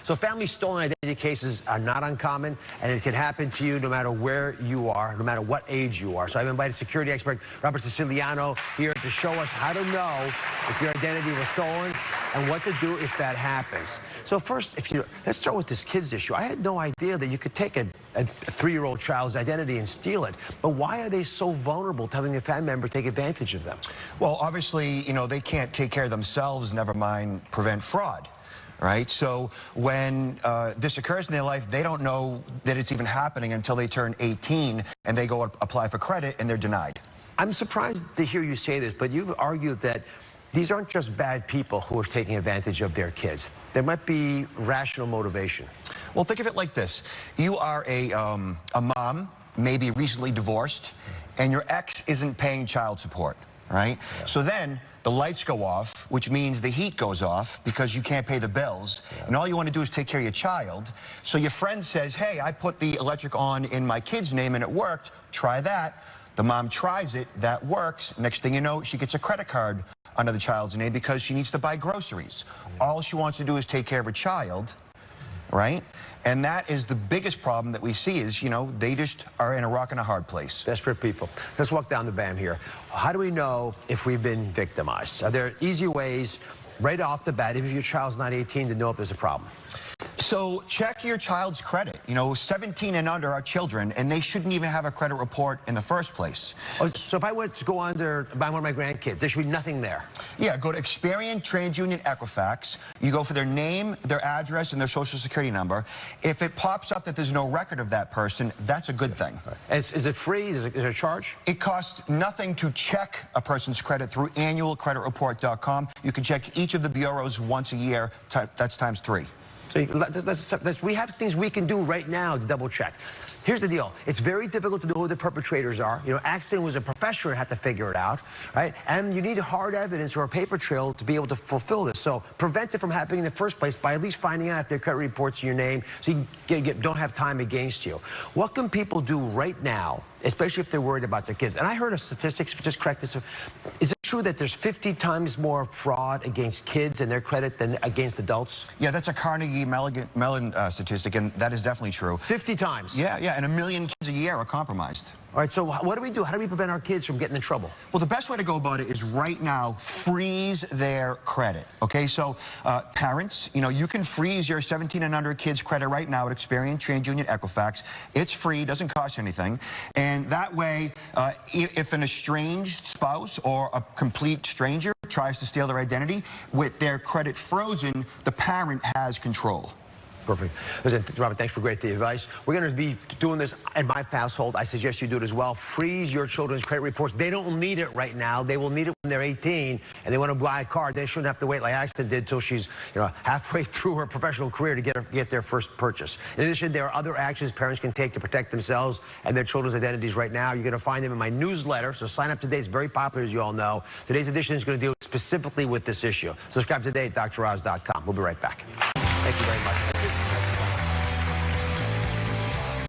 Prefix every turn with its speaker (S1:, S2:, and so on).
S1: So family stolen identity cases are not uncommon, and it can happen to you no matter where you are, no matter what age you are. So I've invited security expert Robert Siciliano here to show us how to know if your identity was stolen and what to do if that happens. So first, let's start with this kids issue. I had no idea that you could take a 3-year-old child's identity and steal it. But why are they so vulnerable to having a family member take advantage of them?
S2: Well, obviously, they can't take care of themselves, never mind prevent fraud. Right? So when this occurs in their life, they don't know that it's even happening until they turn 18 and they go apply for credit and they're denied.
S1: I'm surprised to hear you say this, but you've argued that these aren't just bad people who are taking advantage of their kids. There might be rational motivation.
S2: Well, think of it like this. You are a mom, maybe recently divorced, and your ex isn't paying child support, right? Yeah. So then the lights go off, which means the heat goes off because you can't pay the bills. Yeah. And all you want to do is take care of your child. So your friend says, hey, I put the electric on in my kid's name and it worked. Try that. The mom tries it. That works. Next thing you know, she gets a credit card under the child's name because she needs to buy groceries. Yeah. All she wants to do is take care of her child, right? And that is the biggest problem that we see is, they just are in a rock and a hard place.
S1: Desperate people. Let's walk down the BAM here. How do we know if we've been victimized? Are there easy ways right off the bat, if your child's not 18, to know if there's a problem?
S2: So check your child's credit. 17 and under are children, and they shouldn't even have a credit report in the first place.
S1: Oh, so if I went to go under by one of my grandkids, there should be nothing there?
S2: Yeah, go to Experian, TransUnion, Equifax. You go for their name, their address, and their social security number. If it pops up that there's no record of that person, that's a good thing.
S1: Right. Is it free? Is there a charge?
S2: It costs nothing to check a person's credit through annualcreditreport.com. You can check each of the bureaus once a year. That's times 3.
S1: So we have things we can do right now to double check. Here's the deal. It's very difficult to know who the perpetrators are. Axton was a professor and had to figure it out, right? And you need hard evidence or a paper trail to be able to fulfill this. So prevent it from happening in the first place by at least finding out if their credit reports your name so you don't have time against you. What can people do right now, especially if they're worried about their kids? And I heard of statistics, just correct this. Is it true that there's 50 times more fraud against kids and their credit than against adults?
S2: Yeah, that's a Carnegie Mellon statistic, and that is definitely true.
S1: 50 times?
S2: Yeah, and 1 million kids a year are compromised.
S1: All right, so what do we do? How do we prevent our kids from getting in trouble?
S2: Well, the best way to go about it is right now, freeze their credit, okay? So, parents, you can freeze your 17 and under kids' credit right now at Experian, TransUnion, Equifax. It's free, doesn't cost anything. And that way, if an estranged spouse or a complete stranger tries to steal their identity, with their credit frozen, the parent has control.
S1: Perfect. Listen, Robert, thanks for great advice. We're going to be doing this in my household. I suggest you do it as well. Freeze your children's credit reports. They don't need it right now. They will need it when they're 18 and they want to buy a car. They shouldn't have to wait like Axton did till she's halfway through her professional career to get their first purchase. In addition, there are other actions parents can take to protect themselves and their children's identities right now. You're going to find them in my newsletter, so sign up today. It's very popular, as you all know. Today's edition is going to deal specifically with this issue. Subscribe today at DrOz.com. We'll be right back. Thank you very much.